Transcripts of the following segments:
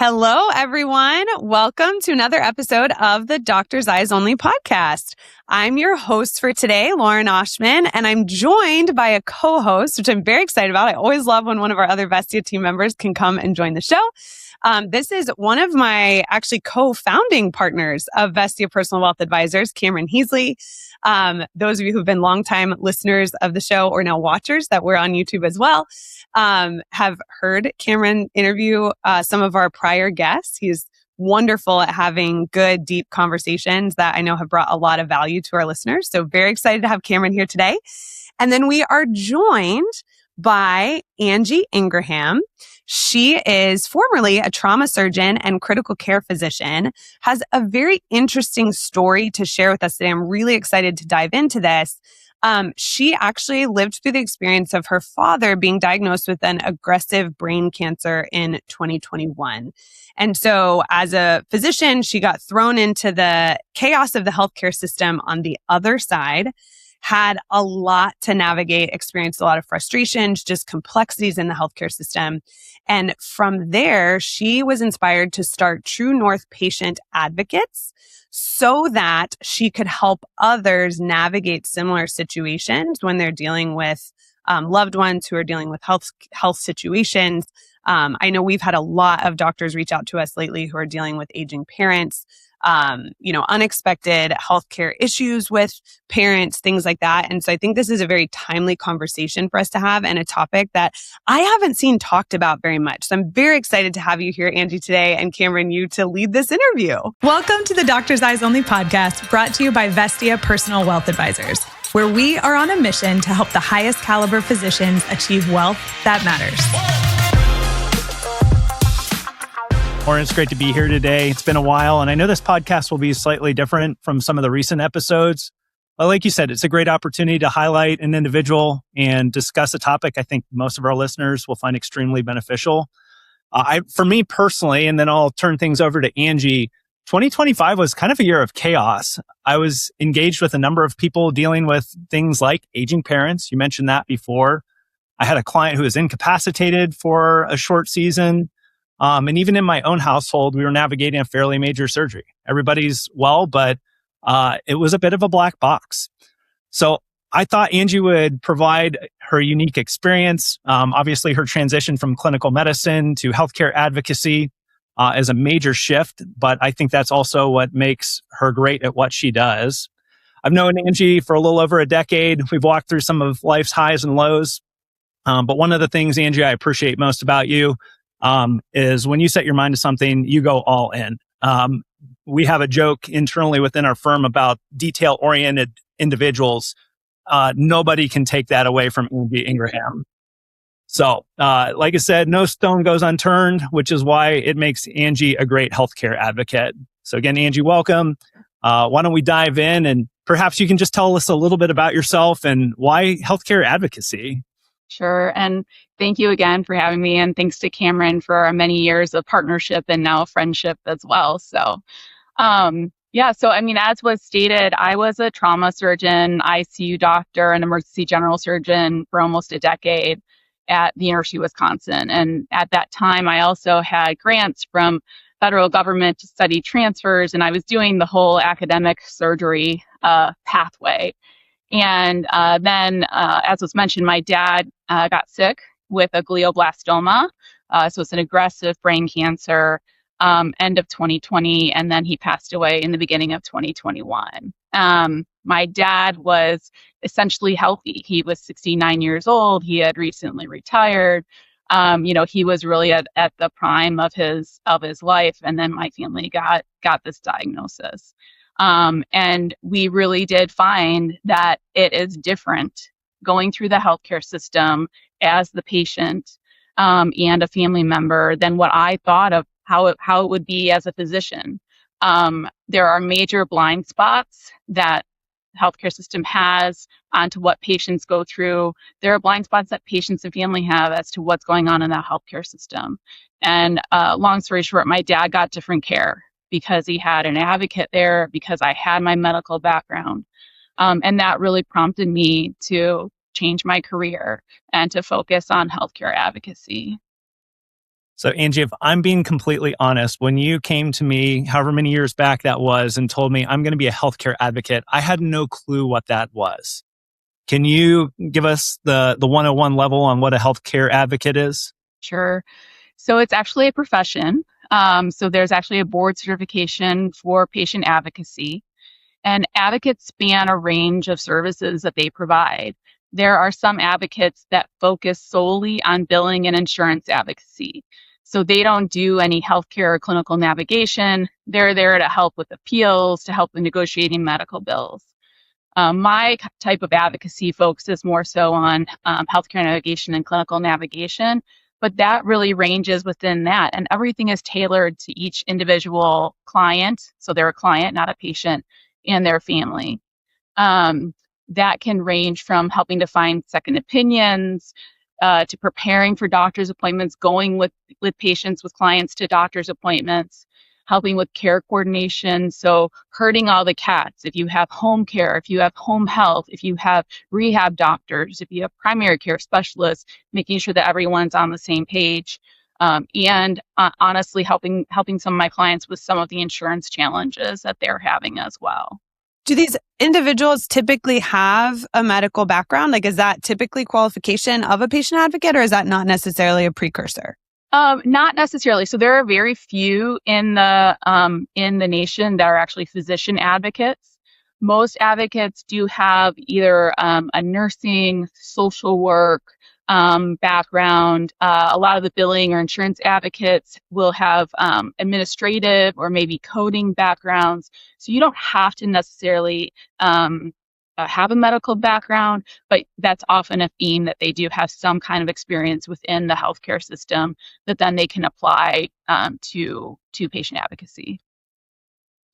Hello, everyone. Welcome to another episode of the Doctor's Eyes Only podcast. I'm your host for today, Lauren Oshman, and I'm joined by a co-host, which I'm very excited about. I always love when one of our other Vestia team members can come and join the show. This is one of my actually co-founding partners of Vestia Personal Wealth Advisors, Cameron Heasley. Those of you who've been longtime listeners of the show or now watchers that we're on YouTube as well, have heard Cameron interview some of our prior guests. He's wonderful at having good, deep conversations that I know have brought a lot of value to our listeners. So very excited to have Cameron here today. And then we are joined by Angie Ingraham. She is formerly a trauma surgeon and critical care physician, has a very interesting story to share with us today. I'm really excited to dive into this. She actually lived through the experience of her father being diagnosed with an aggressive brain cancer in 2021. And so as a physician, she got thrown into the chaos of the healthcare system on the other side, had a lot to navigate, experienced a lot of frustrations, just complexities in the healthcare system. And from there, she was inspired to start True North Patient Advocates so that she could help others navigate similar situations when they're dealing with loved ones who are dealing with health situations. I know we've had a lot of doctors reach out to us lately who are dealing with aging parents, unexpected healthcare issues with parents, things like that. And so I think this is a very timely conversation for us to have and a topic that I haven't seen talked about very much. So I'm very excited to have you here, Angie, today, and Cameron, you to lead this interview. Welcome to the Doctor's Eyes Only podcast, brought to you by Vestia Personal Wealth Advisors, where we are on a mission to help the highest caliber physicians achieve wealth that matters. Lauren, it's great to be here today. It's been a while, and I know this podcast will be slightly different from some of the recent episodes. But like you said, it's a great opportunity to highlight an individual and discuss a topic I think most of our listeners will find extremely beneficial. For me personally, and then I'll turn things over to Angie, 2025 was kind of a year of chaos. I was engaged with a number of people dealing with things like aging parents. You mentioned that before. I had a client who was incapacitated for a short season. And even in my own household, we were navigating a fairly major surgery. Everybody's well, but it was a bit of a black box. So I thought Angie would provide her unique experience. Obviously, her transition from clinical medicine to healthcare advocacy is a major shift, but I think that's also what makes her great at what she does. I've known Angie for a little over a decade. We've walked through some of life's highs and lows. But one of the things, Angie, I appreciate most about you is when you set your mind to something, you go all in. We have a joke internally within our firm about detail-oriented individuals. Nobody can take that away from Angie Ingraham. So, like I said, no stone goes unturned, which is why it makes Angie a great healthcare advocate. So again, Angie, welcome. Why don't we dive in, and perhaps you can just tell us a little bit about yourself and why healthcare advocacy? Sure. And thank you again for having me. And thanks to Cameron for our many years of partnership and now friendship as well. So, as was stated, I was a trauma surgeon, ICU doctor, and emergency general surgeon for almost a decade at the University of Wisconsin. And at that time, I also had grants from federal government to study transfers, and I was doing the whole academic surgery pathway. And then, as was mentioned, my dad got sick with a glioblastoma. So it's an aggressive brain cancer, end of 2020, and then he passed away in the beginning of 2021. My dad was essentially healthy. He was 69 years old. He had recently retired. He was really at the prime of his life. And then my family got this diagnosis. And we really did find that it is different going through the healthcare system as the patient and a family member than what I thought of how it would be as a physician. There are major blind spots that healthcare system has onto what patients go through. There are blind spots that patients and family have as to what's going on in that healthcare system. And long story short, my dad got different care because he had an advocate there, because I had my medical background. And that really prompted me to change my career and to focus on healthcare advocacy. So Angie, if I'm being completely honest, when you came to me, however many years back that was, and told me I'm going to be a healthcare advocate, I had no clue what that was. Can you give us the 101 level on what a healthcare advocate is? Sure. So it's actually a profession. So there's actually a board certification for patient advocacy, and advocates span a range of services that they provide. There are some advocates that focus solely on billing and insurance advocacy. So they don't do any healthcare or clinical navigation. They're there to help with appeals, to help with negotiating medical bills. My type of advocacy focuses more so on healthcare navigation and clinical navigation, but that really ranges within that. And everything is tailored to each individual client. So they're a client, not a patient, and their family. That can range from helping to find second opinions, to preparing for doctor's appointments, going with patients, with clients to doctor's appointments, helping with care coordination. So herding all the cats. If you have home care, if you have home health, if you have rehab doctors, if you have primary care specialists, making sure that everyone's on the same page. And honestly, helping some of my clients with some of the insurance challenges that they're having as well. Do these individuals typically have a medical background? Like, is that typically qualification of a patient advocate, or is that not necessarily a precursor? Not necessarily. So there are very few in the nation that are actually physician advocates. Most advocates do have either a nursing, social work background. A lot of the billing or insurance advocates will have administrative or maybe coding backgrounds. So you don't have to necessarily have a medical background, but that's often a theme that they do have some kind of experience within the healthcare system that then they can apply to patient advocacy.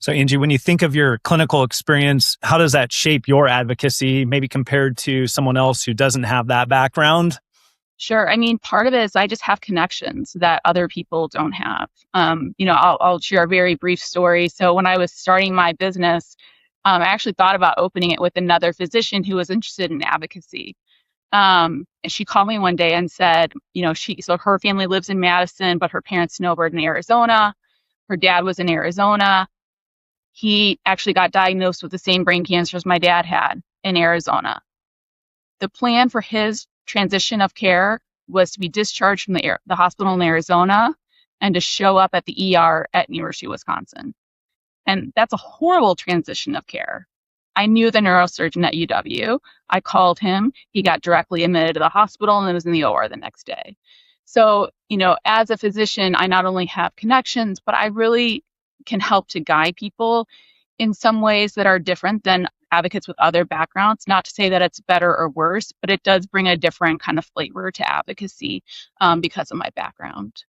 So Angie, when you think of your clinical experience, how does that shape your advocacy, maybe compared to someone else who doesn't have that background? Sure. I mean, part of it is I just have connections that other people don't have. I'll share a very brief story. So when I was starting my business, I actually thought about opening it with another physician who was interested in advocacy. And she called me one day and said, so her family lives in Madison, but her parents snowbird in Arizona. Her dad was in Arizona. He actually got diagnosed with the same brain cancer as my dad had in Arizona. The plan for his transition of care was to be discharged from the hospital in Arizona and to show up at the ER at University of Wisconsin. And that's a horrible transition of care. I knew the neurosurgeon at UW. I called him. He got directly admitted to the hospital and was in the OR the next day. So, as a physician, I not only have connections, but I really can help to guide people in some ways that are different than advocates with other backgrounds. Not to say that it's better or worse, but it does bring a different kind of flavor to advocacy because of my background.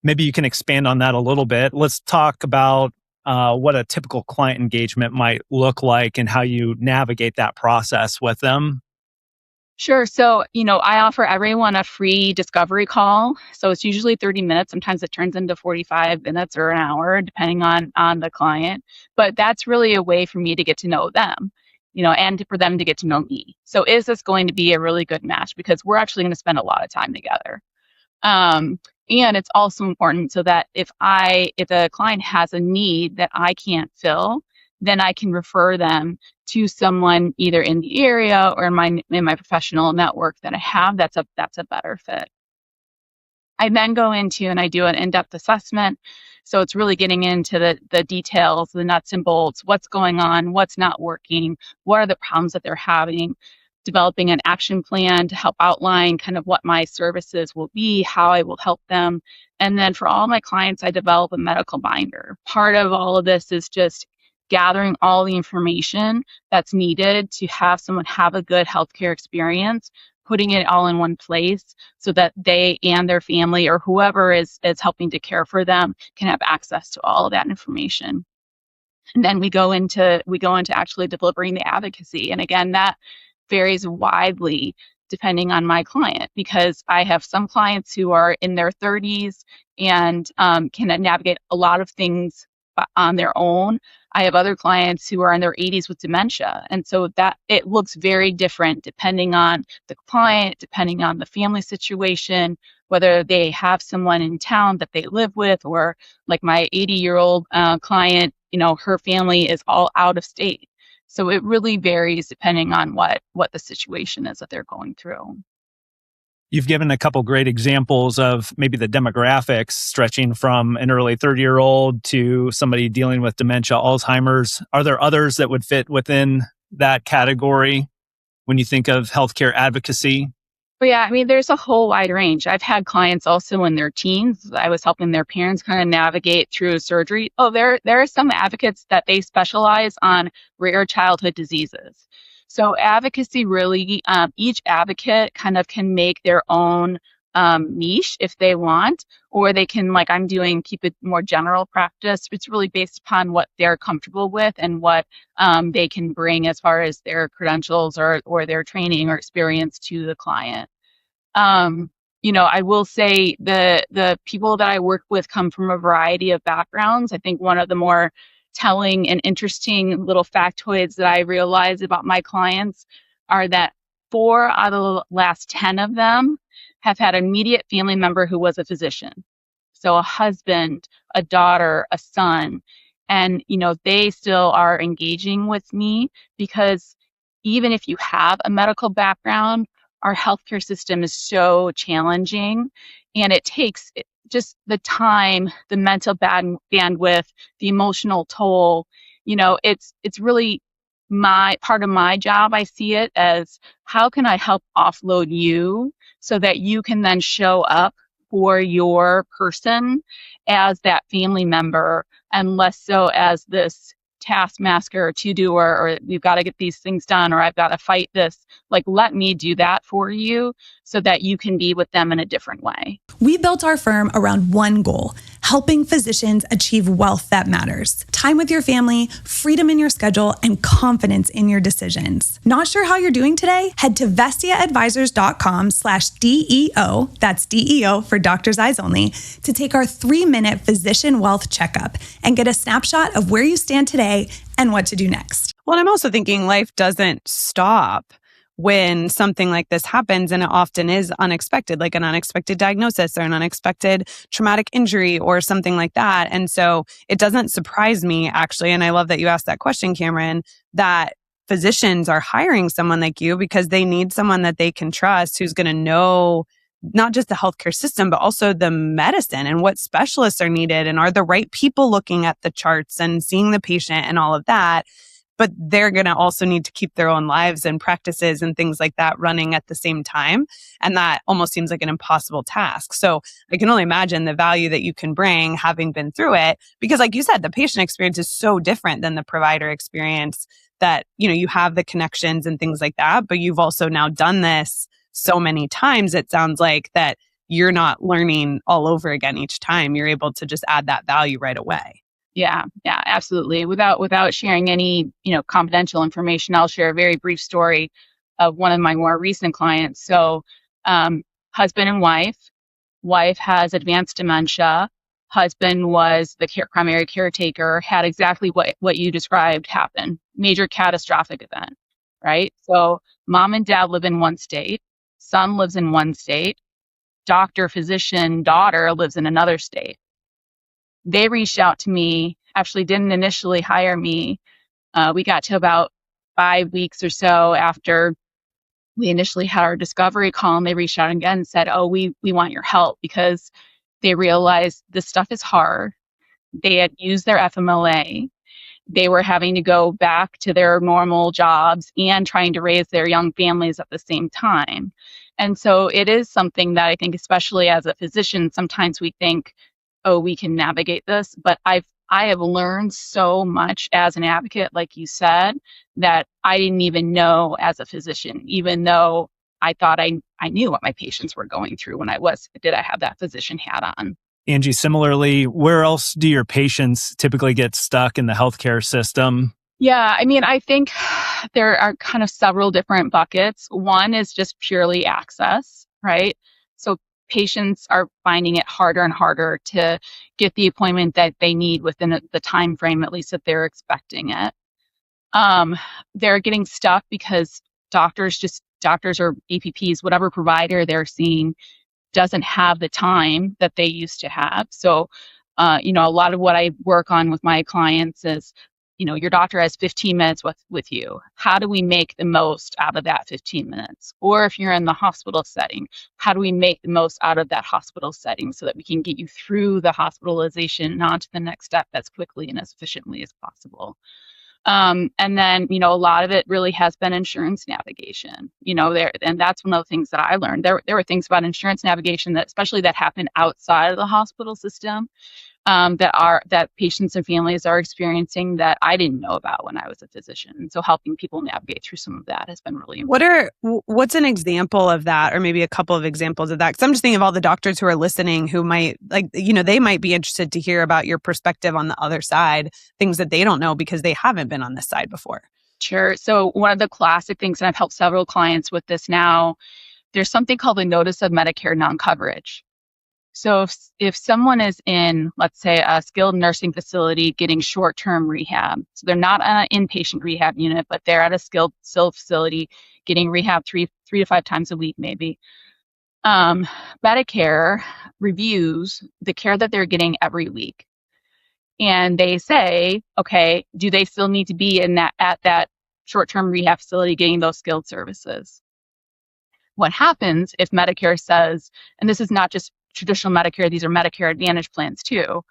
Maybe you can expand on that a little bit. Let's talk about what a typical client engagement might look like and how you navigate that process with them. Sure. So, I offer everyone a free discovery call. So it's usually 30 minutes. Sometimes it turns into 45 minutes or an hour, depending on the client. But that's really a way for me to get to know them, and for them to get to know me. So is this going to be a really good match? Because we're actually going to spend a lot of time together. And it's also important so that if a client has a need that I can't fill, then I can refer them to someone either in the area or in my professional network that I have that's a better fit. I then go into and I do an in-depth assessment. So it's really getting into the details, the nuts and bolts, what's going on, what's not working, what are the problems that they're having, developing an action plan to help outline kind of what my services will be, how I will help them. And then for all my clients, I develop a medical binder. Part of all of this is just gathering all the information that's needed to have someone have a good healthcare experience, putting it all in one place so that they and their family or whoever is helping to care for them can have access to all of that information. And then we go into actually delivering the advocacy. And again, that varies widely depending on my client, because I have some clients who are in their 30s and can navigate a lot of things on their own. I have other clients who are in their 80s with dementia. And so that it looks very different depending on the client, depending on the family situation, whether they have someone in town that they live with, or like my 80-year-old client, her family is all out of state. So it really varies depending on what the situation is that they're going through. You've given a couple great examples of maybe the demographics stretching from an early 30-year-old to somebody dealing with dementia, Alzheimer's. Are there others that would fit within that category when you think of healthcare advocacy? But yeah, I mean, there's a whole wide range. I've had clients also in their teens. I was helping their parents kind of navigate through surgery. Oh, there are some advocates that they specialize on rare childhood diseases. So advocacy really, each advocate kind of can make their own niche if they want, or they can, like I'm doing, keep it more general practice. It's really based upon what they're comfortable with and what they can bring as far as their credentials or their training or experience to the client. I will say the people that I work with come from a variety of backgrounds. I think one of the more telling and interesting little factoids that I realize about my clients are that 4 out of the last 10 of them have had an immediate family member who was a physician. So a husband, a daughter, a son, and, they still are engaging with me because even if you have a medical background, our healthcare system is so challenging, and it takes just the time, the mental bandwidth, the emotional toll. It's really my part of my job. I see it as, how can I help offload you so that you can then show up for your person as that family member, and less so as this taskmaster or to-doer, or we've got to get these things done, or I've got to fight this. Like, let me do that for you so that you can be with them in a different way. We built our firm around one goal: helping physicians achieve wealth that matters. Time with your family, freedom in your schedule, and confidence in your decisions. Not sure how you're doing today? Head to vestiaadvisors.com/DEO, that's DEO for Doctor's Eyes Only, to take our 3-minute physician wealth checkup and get a snapshot of where you stand today and what to do next. Well, I'm also thinking life doesn't stop when something like this happens, and it often is unexpected, like an unexpected diagnosis or an unexpected traumatic injury or something like that. And so it doesn't surprise me, actually, and I love that you asked that question, Cameron, that physicians are hiring someone like you because they need someone that they can trust, who's going to know not just the healthcare system, but also the medicine and what specialists are needed, and are the right people looking at the charts and seeing the patient and all of that. But they're going to also need to keep their own lives and practices and things like that running at the same time. And that almost seems like an impossible task. So I can only imagine the value that you can bring having been through it, because like you said, the patient experience is so different than the provider experience, that, you have the connections and things like that, but you've also now done this so many times. It sounds like that you're not learning all over again each time. You're able to just add that value right away. Yeah, absolutely. Without sharing any, confidential information, I'll share a very brief story of one of my more recent clients. So, husband and wife has advanced dementia. Husband was the primary caretaker, had exactly what you described happen. Major catastrophic event, right? So mom and dad live in one state. Son lives in one state. Doctor, physician, daughter lives in another state. They reached out to me, actually didn't initially hire me. We got to about 5 weeks or so after we initially had our discovery call, and they reached out again and said, oh, we want your help, because they realized this stuff is hard. They had used their FMLA. They were having to go back to their normal jobs and trying to raise their young families at the same time. And so it is something that I think, especially as a physician, sometimes we think, oh, we can navigate this. But I have learned so much as an advocate, like you said, that I didn't even know as a physician, even though I thought I knew what my patients were going through when I have that physician hat on. Angie, similarly, where else do your patients typically get stuck in the healthcare system? Yeah, I mean, I think there are kind of several different buckets. One is just purely access, right? So patients are finding it harder and harder to get the appointment that they need within the time frame, at least that they're expecting it. They're getting stuck because doctors or APPs, whatever provider they're seeing, doesn't have the time that they used to have. So, a lot of what I work on with my clients is, your doctor has 15 minutes with you. How do we make the most out of that 15 minutes? Or if you're in the hospital setting, how do we make the most out of that hospital setting so that we can get you through the hospitalization and on to the next step as quickly and as efficiently as possible? And then, a lot of it really has been insurance navigation, and that's one of the things that I learned. There were things about insurance navigation that, especially that happen outside of the hospital system, that patients and families are experiencing that I didn't know about when I was a physician. So helping people navigate through some of that has been really important. What's an example of that, or maybe a couple of examples of that? Because I'm just thinking of all the doctors who are listening who might, they might be interested to hear about your perspective on the other side, things that they don't know because they haven't been on this side before. Sure. So one of the classic things, and I've helped several clients with this now, there's something called a notice of Medicare non-coverage. So if someone is in, let's say, a skilled nursing facility getting short-term rehab, so they're not on an inpatient rehab unit, but they're at a skilled facility getting rehab three to 5 times a week, maybe. Medicare reviews the care that they're getting every week. And they say, okay, do they still need to be at that short-term rehab facility getting those skilled services? What happens if Medicare says, and this is not just traditional Medicare, these are Medicare Advantage plans too.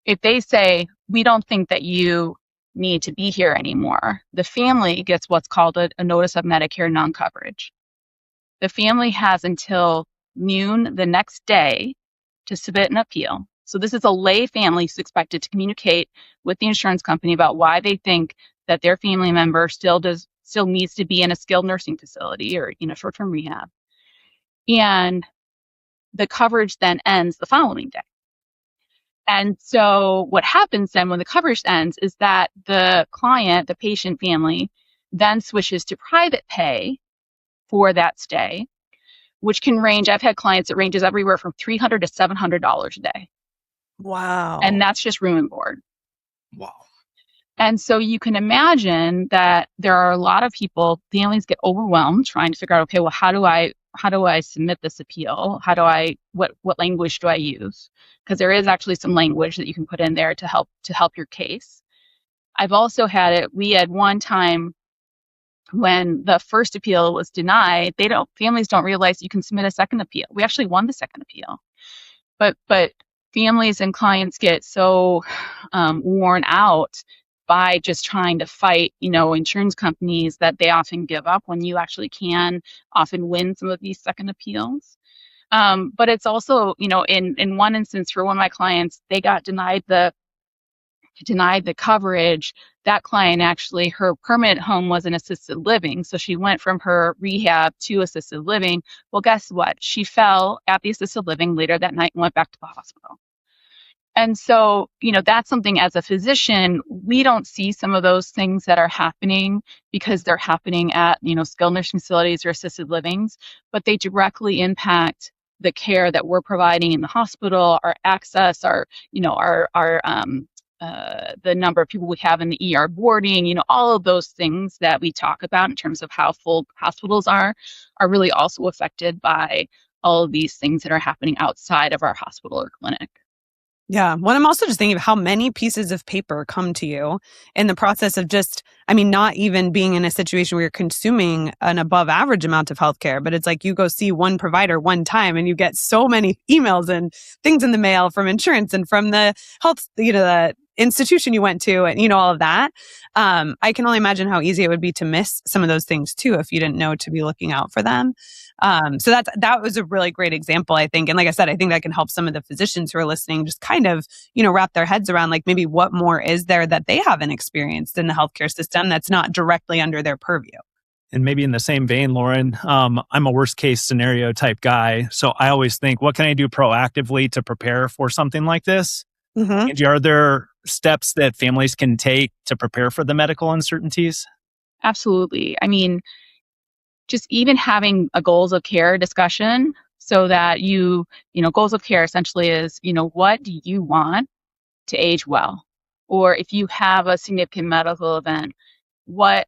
If they say, we don't think that you need to be here anymore, the family gets what's called a notice of Medicare non-coverage. The family has until noon the next day to submit an appeal. So this is a lay family who's expected to communicate with the insurance company about why they think that their family member still needs to be in a skilled nursing facility or short-term rehab. And the coverage then ends the following day. And so what happens then when the coverage ends is that the client, the patient family, then switches to private pay for that stay, which can range, I've had clients that ranges everywhere from $300 to $700 a day. Wow. And that's just room and board. Wow. And so you can imagine that there are a lot of people, families get overwhelmed trying to figure out, okay, well, how do I submit this appeal? What language do I use? Because there is actually some language that you can put in there to help your case. I've also we had one time when the first appeal was denied, families don't realize you can submit a second appeal. We actually won the second appeal. But families and clients get so worn out by just trying to fight, insurance companies that they often give up when you actually can often win some of these second appeals. But it's also, in one instance for one of my clients, they got denied the coverage. That client actually, her permanent home was an assisted living. So she went from her rehab to assisted living. Well, guess what? She fell at the assisted living later that night and went back to the hospital. And so, that's something as a physician, we don't see some of those things that are happening because they're happening at, skilled nursing facilities or assisted livings, but they directly impact the care that we're providing in the hospital, our access, the number of people we have in the ER boarding, all of those things that we talk about in terms of how full hospitals are really also affected by all of these things that are happening outside of our hospital or clinic. Yeah. Well, I'm also just thinking of how many pieces of paper come to you in the process of not even being in a situation where you're consuming an above average amount of healthcare, but it's like you go see one provider one time and you get so many emails and things in the mail from insurance and from the health, the institution you went to and, all of that. I can only imagine how easy it would be to miss some of those things too, if you didn't know to be looking out for them. So that was a really great example, I think. And like I said, I think that can help some of the physicians who are listening just kind of, wrap their heads around like maybe what more is there that they haven't experienced in the healthcare system that's not directly under their purview. And maybe in the same vein, Lauren, I'm a worst case scenario type guy. So I always think, what can I do proactively to prepare for something like this? Mm-hmm. Angie, are there steps that families can take to prepare for the medical uncertainties? Absolutely. I mean, just even having a goals of care discussion so that goals of care essentially is, what do you want to age well? Or if you have a significant medical event, what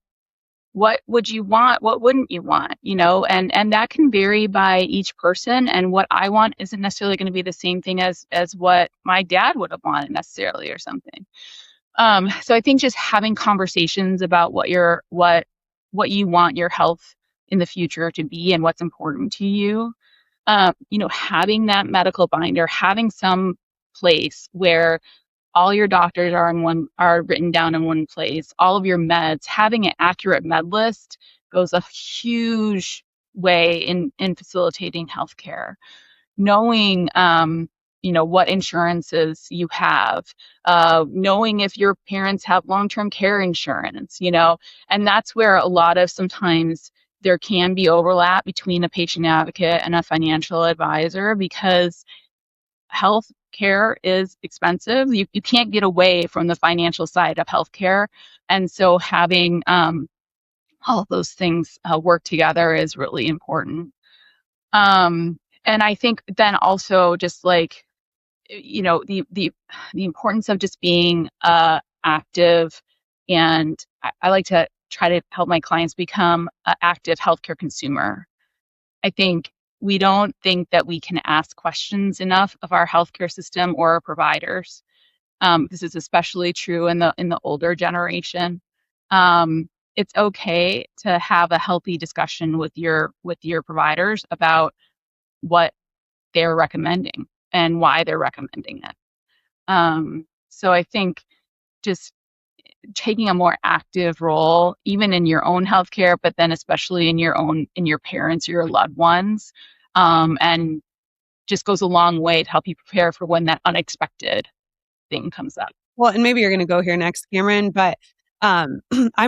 what would you want? What wouldn't you want? And that can vary by each person. And what I want isn't necessarily going to be the same thing as what my dad would have wanted necessarily or something. So I think just having conversations about what you want your health in the future to be and what's important to you, having that medical binder, having some place where all your doctors are written down in one place, all of your meds, having an accurate med list goes a huge way in facilitating healthcare. Knowing, what insurances you have, knowing if your parents have long-term care insurance, and that's where a lot of sometimes there can be overlap between a patient advocate and a financial advisor, because health care is expensive. You can't get away from the financial side of healthcare. And so having all of those things work together is really important. And I think then also just like, the importance of just being active. And I like to try to help my clients become an active healthcare consumer. I think we don't think that we can ask questions enough of our healthcare system or our providers. This is especially true in the older generation. It's okay to have a healthy discussion with your providers about what they're recommending and why they're recommending it. So I think just taking a more active role, even in your own healthcare, but then especially in your parents or your loved ones, and just goes a long way to help you prepare for when that unexpected thing comes up. Well, and maybe you're going to go here next, Cameron, but I'm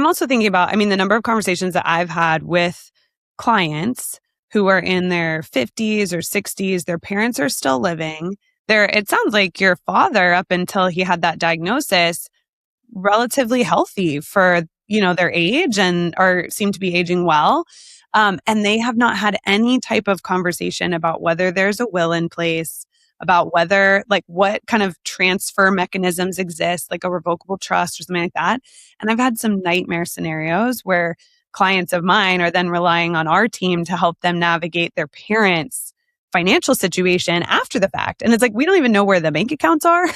also thinking about, the number of conversations that I've had with clients who are in their 50s or 60s, their parents are still living. It sounds like your father, up until he had that diagnosis, relatively healthy for, their age or seem to be aging well. And they have not had any type of conversation about whether there's a will in place, about whether, like, what kind of transfer mechanisms exist, like a revocable trust or something like that. And I've had some nightmare scenarios where clients of mine are then relying on our team to help them navigate their parents' financial situation after the fact. And it's like, we don't even know where the bank accounts are.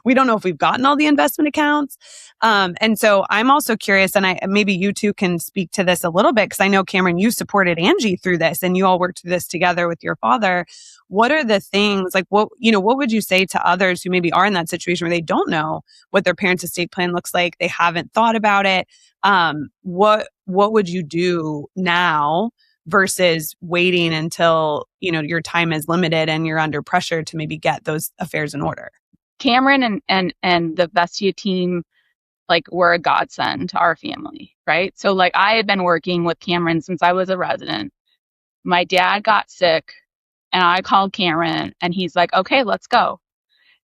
We don't know if we've gotten all the investment accounts. And so I'm also curious, and maybe you two can speak to this a little bit, because I know, Cameron, you supported Angie through this and you all worked through this together with your father. What are the things, like, what would you say to others who maybe are in that situation where they don't know what their parents' estate plan looks like? They haven't thought about it. What would you do now versus waiting until, your time is limited and you're under pressure to maybe get those affairs in order? Cameron and the Vestia team, like, were a godsend to our family, right? So, like, I had been working with Cameron since I was a resident. My dad got sick and I called Cameron and he's like, okay, let's go.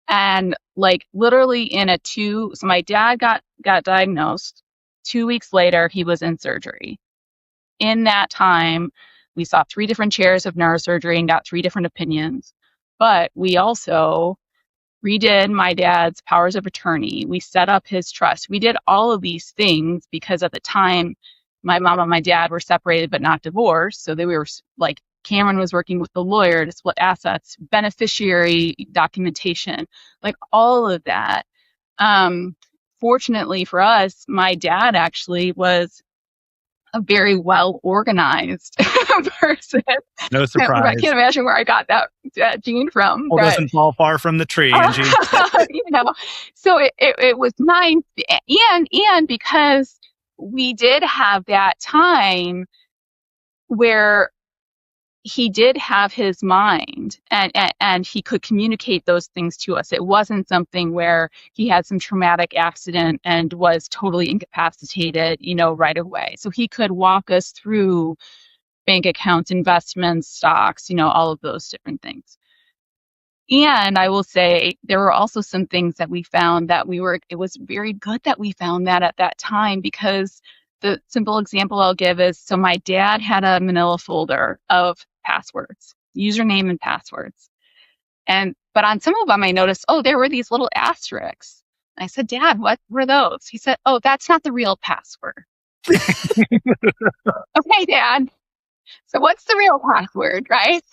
And like literally so my dad got diagnosed. 2 weeks later, he was in surgery. In that time, we saw 3 different chairs of neurosurgery and got 3 different opinions. But we also redid my dad's powers of attorney. We set up his trust. We did all of these things because at the time, my mom and my dad were separated but not divorced. So they were like, Cameron was working with the lawyer to split assets, beneficiary documentation, like all of that. Fortunately for us, my dad actually was a very well organized person. No surprise. I can't imagine where I got that gene from. Well, doesn't fall far from the tree, Angie. So it was nice, and because we did have that time where he did have his mind and he could communicate those things to us. It wasn't something where he had some traumatic accident and was totally incapacitated, right away. So he could walk us through bank accounts, investments, stocks, all of those different things. And I will say there were also some things that we found it was very good that we found that at that time, because the simple example I'll give is, so my dad had a manila folder of passwords, username and passwords. But on some of them I noticed, there were these little asterisks. I said, Dad, what were those? He said, that's not the real password. Okay, Dad. So what's the real password, right?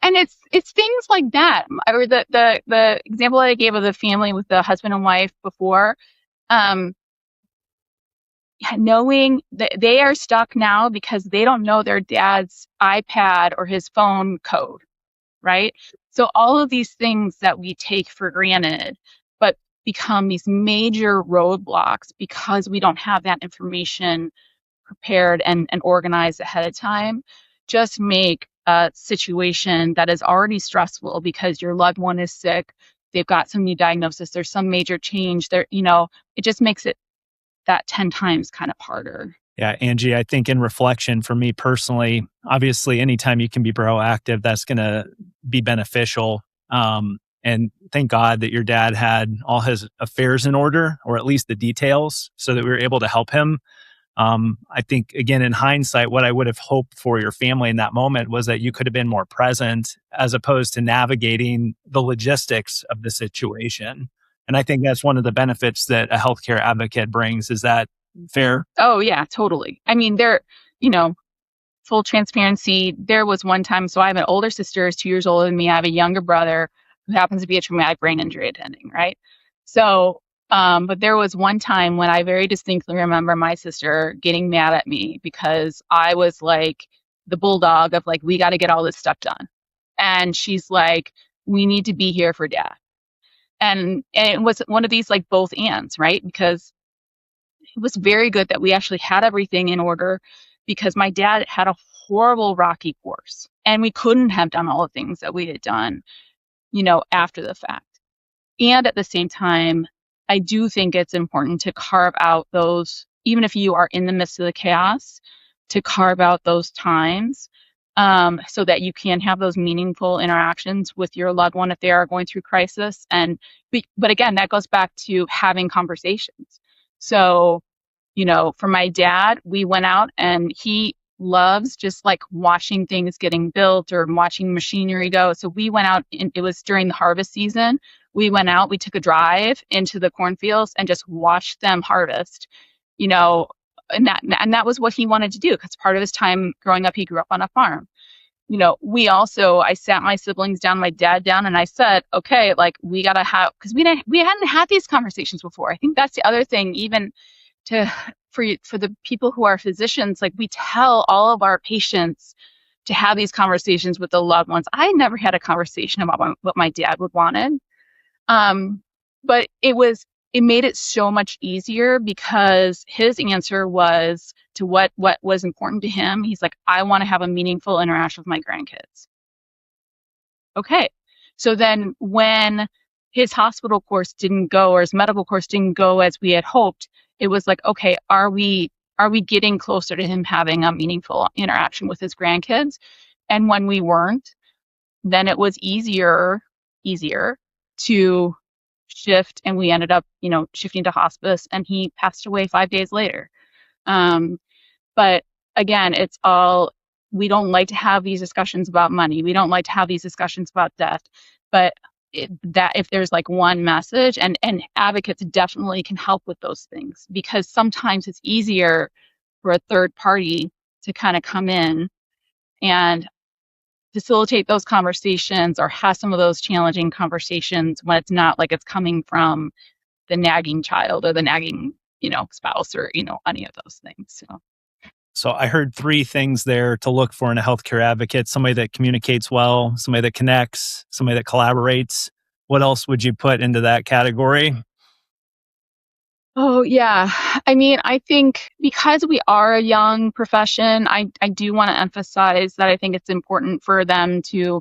And it's things like that. Or the example that I gave of the family with the husband and wife before, knowing that they are stuck now because they don't know their dad's iPad or his phone code, right? So all of these things that we take for granted, but become these major roadblocks because we don't have that information prepared and organized ahead of time, just make a situation that is already stressful because your loved one is sick, they've got some new diagnosis, there's some major change there, it just makes it that 10 times kind of harder. Yeah, Angie, I think in reflection for me personally, obviously, anytime you can be proactive, that's going to be beneficial. And thank God that your dad had all his affairs in order, or at least the details, so that we were able to help him. I think, again, in hindsight, what I would have hoped for your family in that moment was that you could have been more present as opposed to navigating the logistics of the situation. And I think that's one of the benefits that a healthcare advocate brings. Is that fair? Oh, yeah, totally. I mean, full transparency, there was one time, so I have an older sister who's 2 years older than me. I have a younger brother who happens to be a traumatic brain injury attending, right? So, but there was one time when I very distinctly remember my sister getting mad at me because I was like the bulldog of like, we got to get all this stuff done. And she's like, we need to be here for Dad. And it was one of these like both ands, right? Because it was very good that we actually had everything in order because my dad had a horrible rocky course and we couldn't have done all the things that we had done, after the fact. And at the same time, I do think it's important to carve out those, even if you are in the midst of the chaos, to carve out those times so that you can have those meaningful interactions with your loved one if they are going through crisis. But again, that goes back to having conversations. So, for my dad, we went out and he loves just like watching things getting built or watching machinery go. So we went out and it was during the harvest season. We went out, we took a drive into the cornfields and just watched them harvest, and that was what he wanted to do because part of his time growing up, he grew up on a farm. I sat my siblings down, my dad down, and I said, okay, like we got to have, because we hadn't had these conversations before. I think that's the other thing, even for the people who are physicians, like we tell all of our patients to have these conversations with the loved ones. I never had a conversation about what my dad would wanted. But it made it so much easier because his answer was to what was important to him. He's like, I want to have a meaningful interaction with my grandkids. Okay. So then when his hospital course didn't go or his medical course didn't go as we had hoped, it was like, okay, are we getting closer to him having a meaningful interaction with his grandkids? And when we weren't, then it was easier to shift, and we ended up, shifting to hospice, and he passed away 5 days later. But again, we don't like to have these discussions about money. We don't like to have these discussions about death, but that if there's like one message, and advocates definitely can help with those things, because sometimes it's easier for a third party to kind of come in and facilitate those conversations or have some of those challenging conversations when it's not like it's coming from the nagging child or the nagging, spouse or, any of those things. So I heard 3 things there to look for in a healthcare advocate: somebody that communicates well, somebody that connects, somebody that collaborates. What else would you put into that category? Oh, yeah. I mean, I think because we are a young profession, I do want to emphasize that I think it's important for them to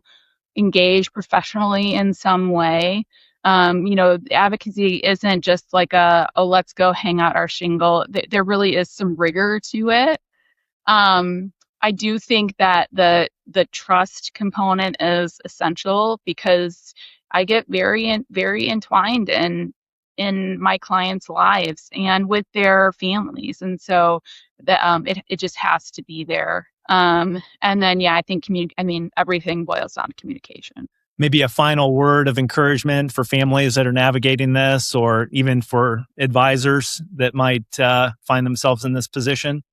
engage professionally in some way. Advocacy isn't just like let's go hang out our shingle. There really is some rigor to it. I do think that the trust component is essential because I get very entwined in my clients' lives and with their families, and so it just has to be there. And then I think everything boils down to communication. Maybe a final word of encouragement for families that are navigating this, or even for advisors that might find themselves in this position.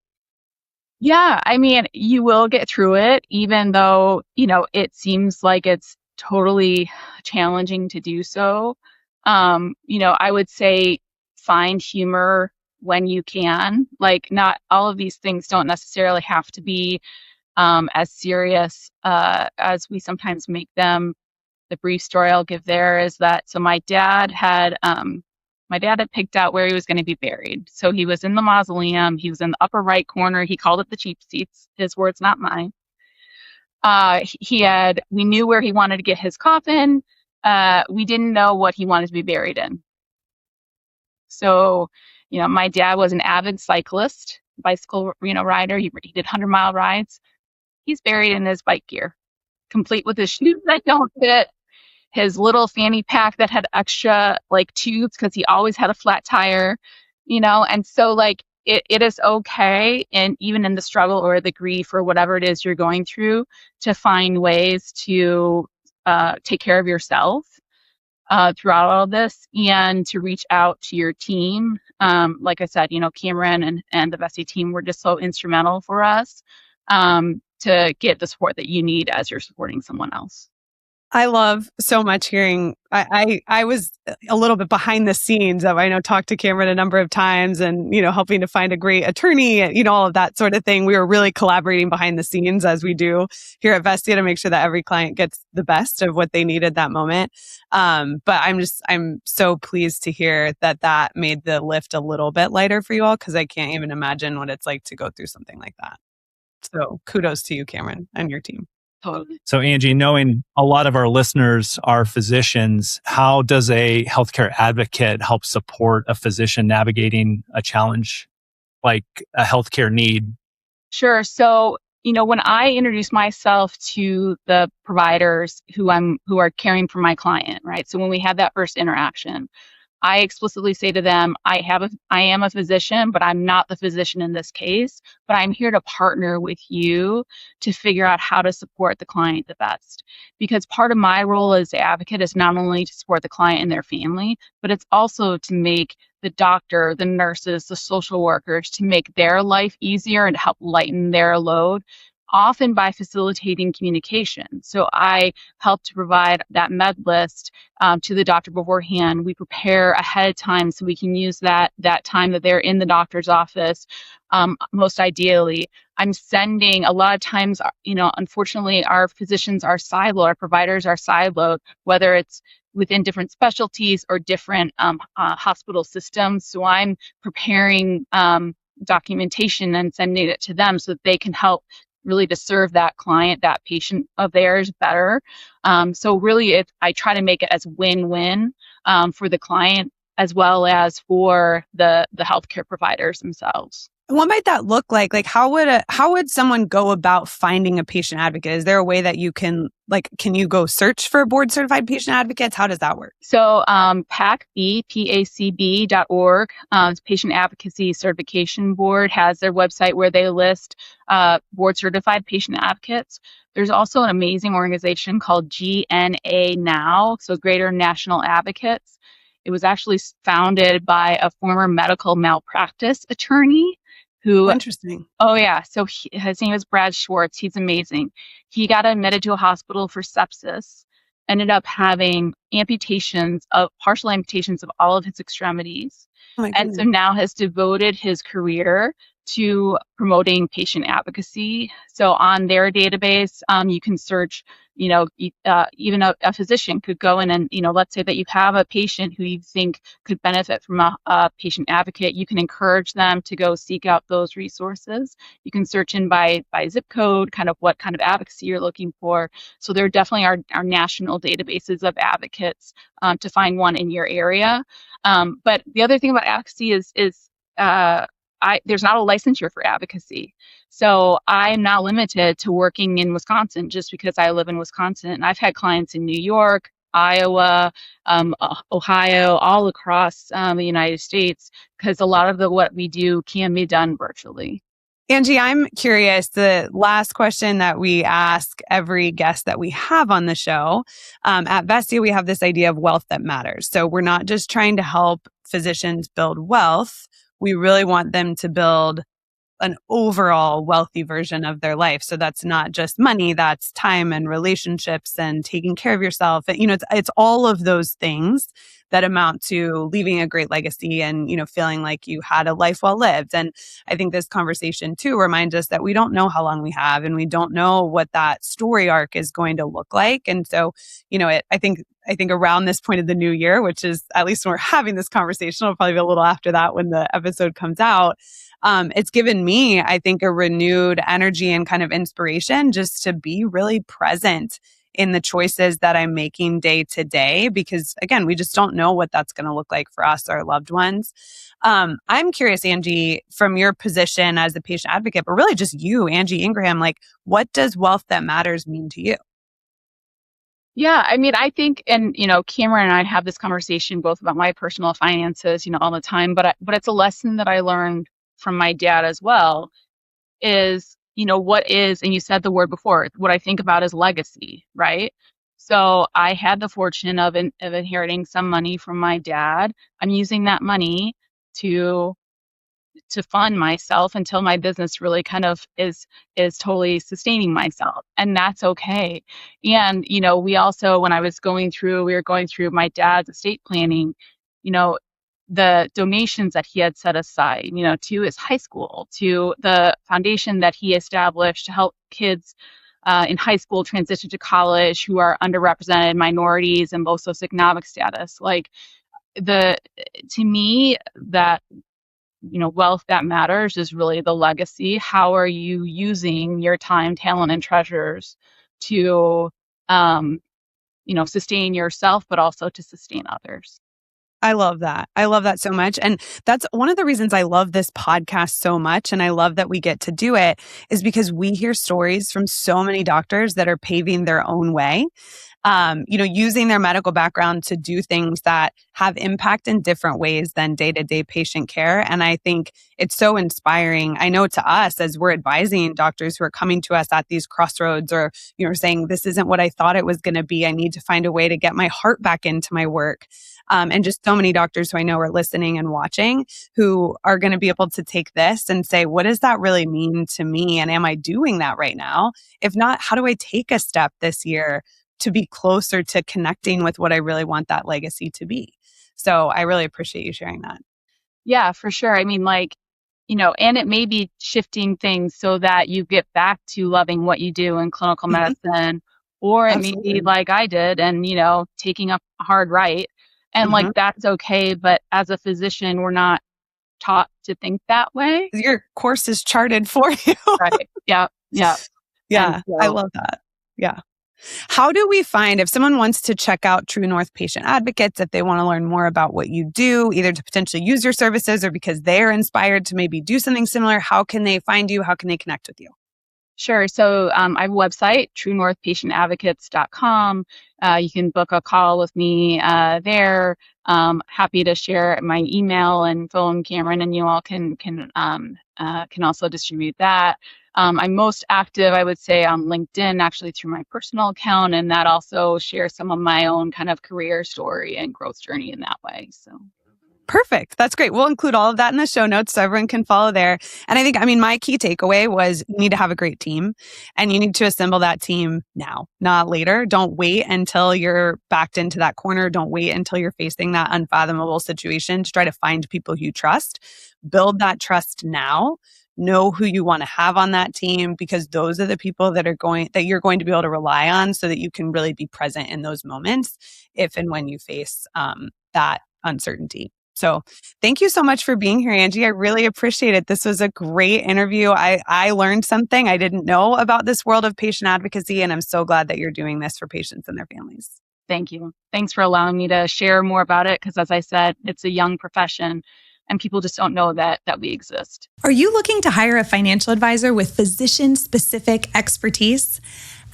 Yeah, I mean, you will get through it, even though, it seems like it's totally challenging to do so. I would say find humor when you can. Like, not all of these things don't necessarily have to be as serious as we sometimes make them. The brief story I'll give there is that my dad had picked out where he was going to be buried. So he was in the mausoleum. He was in the upper right corner. He called it the cheap seats. His words, not mine. We knew where he wanted to get his coffin. We didn't know what he wanted to be buried in. So, my dad was an avid cyclist, bicycle, rider. He did 100-mile rides. He's buried in his bike gear, complete with his shoes that don't fit, his little fanny pack that had extra tubes because he always had a flat tire, and so it is okay, and even in the struggle or the grief or whatever it is you're going through, to find ways to take care of yourself throughout all of this, and to reach out to your team. Like I said, Cameron and the Vessi team were just so instrumental for us to get the support that you need as you're supporting someone else. I love so much hearing. I was a little bit behind the scenes. I know talked to Cameron a number of times, and helping to find a great attorney, all of that sort of thing. We were really collaborating behind the scenes, as we do here at Vestia, to make sure that every client gets the best of what they need at that moment. But I'm so pleased to hear that made the lift a little bit lighter for you all, because I can't even imagine what it's like to go through something like that. So kudos to you, Cameron, and your team. Totally. So Angie, knowing a lot of our listeners are physicians, how does a healthcare advocate help support a physician navigating a challenge like a healthcare need? Sure. So, when I introduce myself to the providers who are caring for my client, right? So when we have that first interaction, I explicitly say to them, I am a physician, but I'm not the physician in this case, but I'm here to partner with you to figure out how to support the client the best. Because part of my role as an advocate is not only to support the client and their family, but it's also to make the doctor, the nurses, the social workers, to make their life easier and help lighten their load, often by facilitating communication. So I help to provide that med list to the doctor beforehand. We prepare ahead of time so we can use that time that they're in the doctor's office. Most ideally, I'm sending a lot of times, unfortunately, our physicians are siloed, our providers are siloed, whether it's within different specialties or different hospital systems. So I'm preparing documentation and sending it to them so that they can help really to serve that client, that patient of theirs better. So really, I try to make it as win-win for the client as well as for the healthcare providers themselves. What might that look like? Like, how would someone go about finding a patient advocate? Is there a way that you can you go search for board certified patient advocates? How does that work? So, PACB.org, Patient Advocacy Certification Board, has their website where they list board certified patient advocates. There's also an amazing organization called GNA Now, so Greater National Advocates. It was actually founded by a former medical malpractice attorney who. Interesting. Oh, yeah. So his name is Brad Schwartz. He's amazing. He got admitted to a hospital for sepsis, ended up having partial amputations of all of his extremities. Oh, and so now has devoted his career to promoting patient advocacy. So on their database, you can search, even a physician could go in and, let's say that you have a patient who you think could benefit from a patient advocate. You can encourage them to go seek out those resources. You can search in by zip code, kind of what kind of advocacy you're looking for. So there definitely are national databases of advocates to find one in your area. But the other thing about advocacy is there's not a licensure for advocacy. So I'm not limited to working in Wisconsin just because I live in Wisconsin. And I've had clients in New York, Iowa, Ohio, all across the United States, because a lot of what we do can be done virtually. Angie, I'm curious, the last question that we ask every guest that we have on the show, at Vestia, we have this idea of wealth that matters. So we're not just trying to help physicians build wealth. We really want them to build an overall wealthy version of their life. So that's not just money, that's time and relationships and taking care of yourself. And, it's all of those things that amount to leaving a great legacy and, feeling like you had a life well lived. And I think this conversation too reminds us that we don't know how long we have and we don't know what that story arc is going to look like. And so, I think around this point of the new year, which is at least when we're having this conversation, it'll probably be a little after that when the episode comes out. It's given me, I think, a renewed energy and kind of inspiration just to be really present in the choices that I'm making day to day, because again, we just don't know what that's going to look like for us or our loved ones. I'm curious, Angie, from your position as a patient advocate, but really just you, Angie Ingraham, like what does wealth that matters mean to you? Yeah, I mean, I think, and Cameron and I have this conversation both about my personal finances, all the time, but it's a lesson that I learned from my dad as well is, what is, and you said the word before, what I think about is legacy, right? So I had the fortune of inheriting some money from my dad. I'm using that money to fund myself until my business really kind of is totally sustaining myself. And that's okay. And, we also, when we were going through my dad's estate planning, the donations that he had set aside, to his high school, to the foundation that he established to help kids in high school transition to college who are underrepresented minorities and low socioeconomic status. To me, that wealth that matters is really the legacy. How are you using your time, talent, and treasures to, sustain yourself, but also to sustain others? I love that. I love that so much. And that's one of the reasons I love this podcast so much. And I love that we get to do it is because we hear stories from so many doctors that are paving their own way. Using their medical background to do things that have impact in different ways than day-to-day patient care. And I think it's so inspiring. I know to us as we're advising doctors who are coming to us at these crossroads or, saying, this isn't what I thought it was going to be. I need to find a way to get my heart back into my work. And just so many doctors who I know are listening and watching who are going to be able to take this and say, what does that really mean to me? And am I doing that right now? If not, how do I take a step this year to be closer to connecting with what I really want that legacy to be? So I really appreciate you sharing that. Yeah, for sure. I mean, and it may be shifting things so that you get back to loving what you do in clinical medicine, or it may be like I did and, taking up a hard right. And that's okay. But as a physician, we're not taught to think that way. Your course is charted for you. Right. Yeah. Yeah. Yeah. I love that. Yeah. How do we find, if someone wants to check out True North Patient Advocates, if they want to learn more about what you do, either to potentially use your services or because they're inspired to maybe do something similar, how can they find you? How can they connect with you? Sure. So I have a website, truenorthpatientadvocates.com. You can book a call with me there. Happy to share my email and phone, Cameron, and you all can also distribute that. I'm most active, I would say, on LinkedIn, actually through my personal account, and that also shares some of my own kind of career story and growth journey in that way. So. Perfect. That's great. We'll include all of that in the show notes so everyone can follow there. And I think, my key takeaway was you need to have a great team and you need to assemble that team now, not later. Don't wait until you're backed into that corner. Don't wait until you're facing that unfathomable situation to try to find people you trust. Build that trust now. Know who you want to have on that team because those are the people that you're going to be able to rely on so that you can really be present in those moments if and when you face that uncertainty. So thank you so much for being here, Angie. I really appreciate it. This was a great interview. I learned something I didn't know about this world of patient advocacy, and I'm so glad that you're doing this for patients and their families. Thank you. Thanks for allowing me to share more about it because, as I said, it's a young profession and people just don't know that we exist. Are you looking to hire a financial advisor with physician-specific expertise?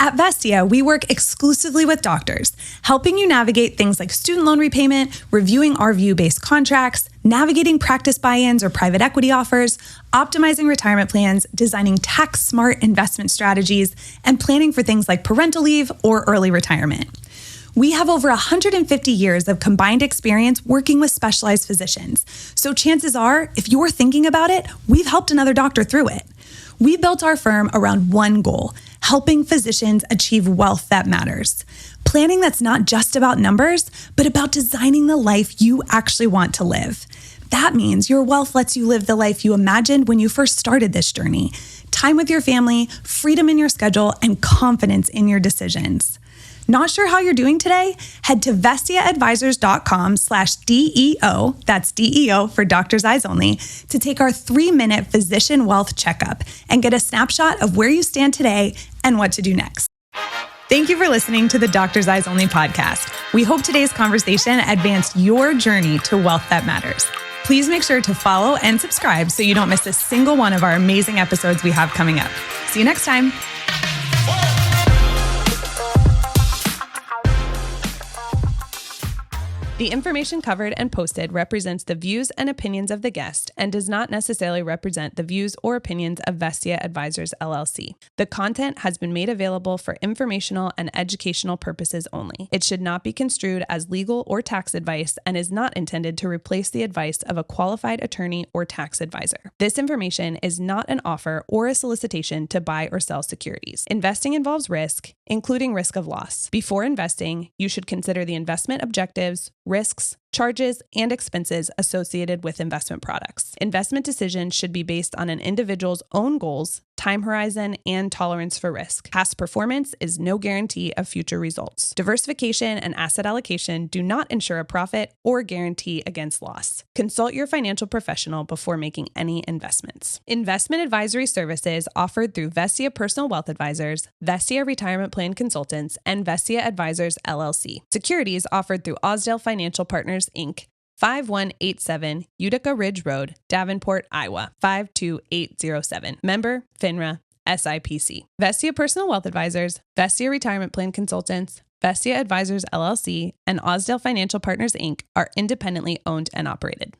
At Vestia, we work exclusively with doctors, helping you navigate things like student loan repayment, reviewing RVU-based contracts, navigating practice buy-ins or private equity offers, optimizing retirement plans, designing tax-smart investment strategies, and planning for things like parental leave or early retirement. We have over 150 years of combined experience working with specialized physicians. So chances are, if you're thinking about it, we've helped another doctor through it. We built our firm around one goal, helping physicians achieve wealth that matters. Planning that's not just about numbers, but about designing the life you actually want to live. That means your wealth lets you live the life you imagined when you first started this journey. Time with your family, freedom in your schedule, and confidence in your decisions. Not sure how you're doing today? Head to vestiaadvisors.com/DEO, that's DEO for Doctor's Eyes Only, to take our 3-minute physician wealth checkup and get a snapshot of where you stand today and what to do next. Thank you for listening to the Doctor's Eyes Only podcast. We hope today's conversation advanced your journey to wealth that matters. Please make sure to follow and subscribe so you don't miss a single one of our amazing episodes we have coming up. See you next time. The information covered and posted represents the views and opinions of the guest and does not necessarily represent the views or opinions of Vestia Advisors, LLC. The content has been made available for informational and educational purposes only. It should not be construed as legal or tax advice and is not intended to replace the advice of a qualified attorney or tax advisor. This information is not an offer or a solicitation to buy or sell securities. Investing involves risk, including risk of loss. Before investing, you should consider the investment objectives, risks, charges, and expenses associated with investment products. Investment decisions should be based on an individual's own goals, time horizon, and tolerance for risk. Past performance is no guarantee of future results. Diversification and asset allocation do not ensure a profit or guarantee against loss. Consult your financial professional before making any investments. Investment advisory services offered through Vestia Personal Wealth Advisors, Vestia Retirement Plan Consultants, and Vestia Advisors, LLC. Securities offered through Osdale Financial Partners, Inc., 5187 Utica Ridge Road, Davenport, Iowa, 52807. Member, FINRA, SIPC. Vestia Personal Wealth Advisors, Vestia Retirement Plan Consultants, Vestia Advisors, LLC, and Osdale Financial Partners, Inc. are independently owned and operated.